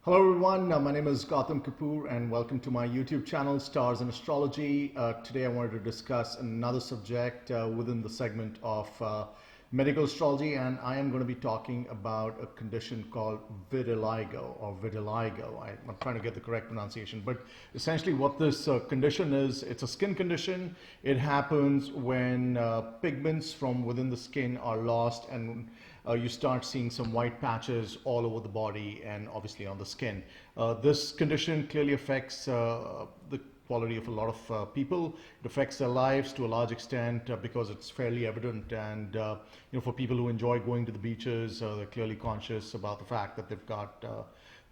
Hello everyone, my name is Gautam Kapoor and welcome to my YouTube channel Stars in Astrology. Today I wanted to discuss another subject within the segment of medical astrology, and I am going to be talking about a condition called vitiligo or vitiligo. I'm trying to get the correct pronunciation, but essentially what this condition is, it's a skin condition. It happens when pigments from within the skin are lost and you start seeing some white patches all over the body and obviously on the skin. This condition clearly affects the quality of a lot of people. It affects their lives to a large extent because it's fairly evident, and for people who enjoy going to the beaches, they're clearly conscious about the fact that they've got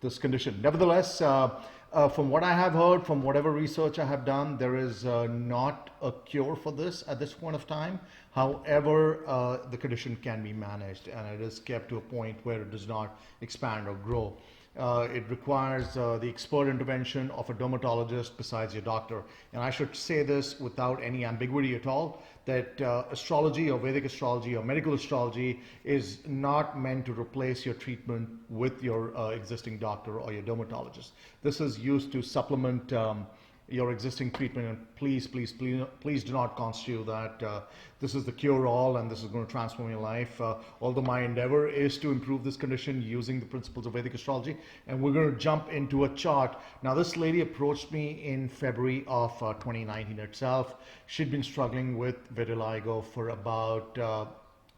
this condition. Nevertheless, from what I have heard, from whatever research I have done, there is not a cure for this at this point of time. However, the condition can be managed and it is kept to a point where it does not expand or grow. It requires the expert intervention of a dermatologist besides your doctor. And I should say this without any ambiguity at all, that astrology or Vedic astrology or medical astrology is not meant to replace your treatment with your existing doctor or your dermatologist. This is used to supplement your existing treatment, and please do not constitute that this is the cure-all and this is going to transform your life. Although my endeavor is to improve this condition using the principles of Vedic astrology, and we're going to jump into a chart. Now, this lady approached me in February of 2019 itself. She'd been struggling with vitiligo for about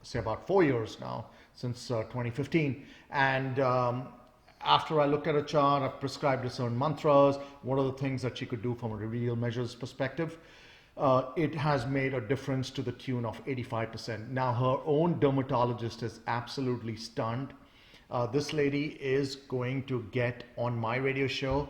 say about 4 years now, since 2015, and after I looked at a chart, I prescribed her certain mantras. What are the things that she could do from a remedial measures perspective? It has made a difference to the tune of 85%. Now, her own dermatologist is absolutely stunned. This lady is going to get on my radio show,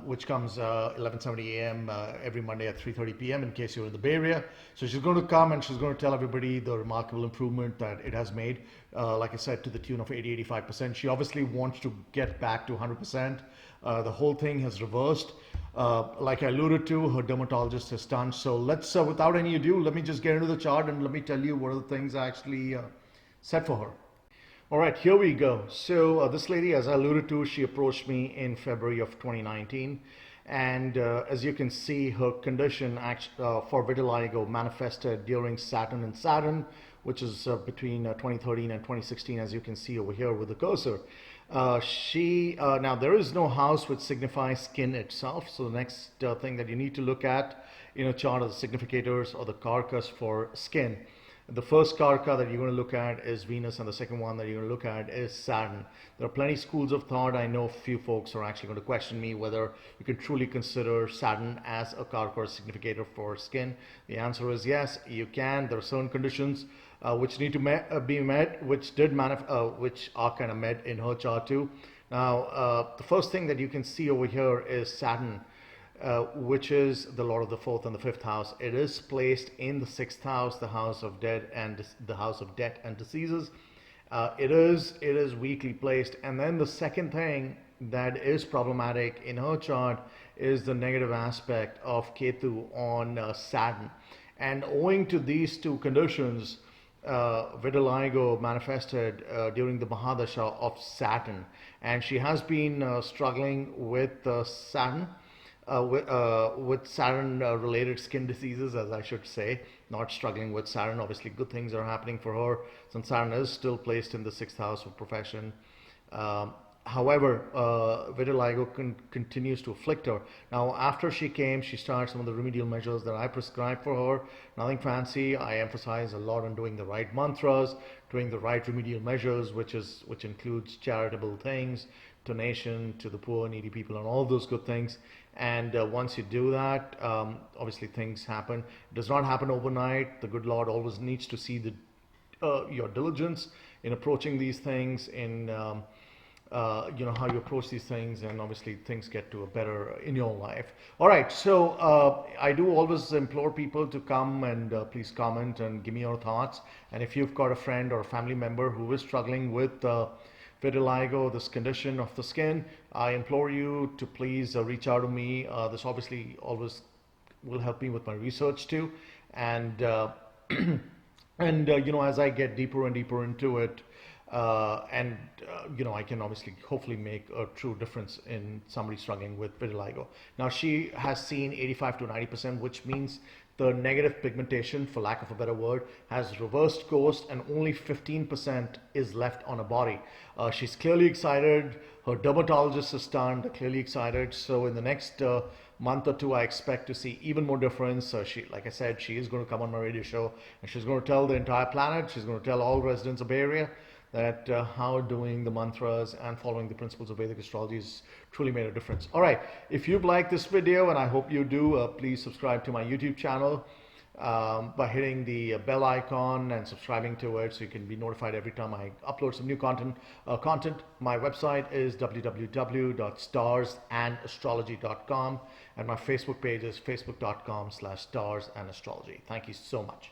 which comes 11:70 a.m. Every Monday at 3:30 p.m. in case you're in the Bay Area. So she's going to come and she's going to tell everybody the remarkable improvement that it has made, like I said, to the tune of 80-85%. She obviously wants to get back to 100%. The whole thing has reversed. Like I alluded to, her dermatologist has done. So let's, without any ado, let me just get into the chart and let me tell you what are the things I actually said for her. All right, here we go. So this lady, as I alluded to, she approached me in February of 2019. And as you can see, her condition for vitiligo manifested during Saturn and Saturn, which is between 2013 and 2016, as you can see over here with the cursor. Now, there is no house which signifies skin itself. So the next thing that you need to look at in a chart are the significators or the karkas for skin. The first karka that you're going to look at is Venus, and the second one that you're going to look at is Saturn. There are plenty schools of thought. I know a few folks are actually going to question me whether you can truly consider Saturn as a karka or significator for skin. The answer is yes, you can. There are certain conditions which need to be met, which are kind of met in her chart too. Now, the first thing that you can see over here is Saturn. Which is the Lord of the fourth and the fifth house. It is placed in the sixth house, the house of death and the house of death and diseases. It is weakly placed. And then the second thing that is problematic in her chart is the negative aspect of Ketu on Saturn. And owing to these two conditions, vitiligo manifested during the Mahadasha of Saturn, and she has been struggling with Saturn. With Saturn related skin diseases, as I should say, not struggling with Saturn. Obviously good things are happening for her since Saturn is still placed in the sixth house of profession. However, vitiligo continues to afflict her. Now, after she came, she started some of the remedial measures that I prescribed for her. Nothing fancy. I emphasize a lot on doing the right mantras, doing the right remedial measures, which includes charitable things, donation to the poor, needy people, and all those good things. And once you do that, obviously things happen. It does not happen overnight. The good Lord always needs to see your diligence in approaching these things, in how you approach these things, and obviously things get to a better in your life. All right, so I do always implore people to come and please comment and give me your thoughts. And if you've got a friend or a family member who is struggling with vitiligo, this condition of the skin, I implore you to please reach out to me. This obviously always will help me with my research too, and as I get deeper and deeper into it, I can obviously hopefully make a true difference in somebody struggling with vitiligo. Now she has seen 85 to 90%, which means the negative pigmentation, for lack of a better word, has reversed course and only 15% is left on her body. She's clearly excited. Her dermatologist is stunned, they're clearly excited. So in the next month or two, I expect to see even more difference. Like I said, she is going to come on my radio show and she's going to tell the entire planet, she's going to tell all residents of Bay Area that how doing the mantras and following the principles of Vedic astrology has truly made a difference. All right, if you've liked this video, and I hope you do, please subscribe to my YouTube channel by hitting the bell icon and subscribing to it so you can be notified every time I upload some new content. My website is www.starsandastrology.com and my Facebook page is facebook.com/starsandastrology. Thank you so much.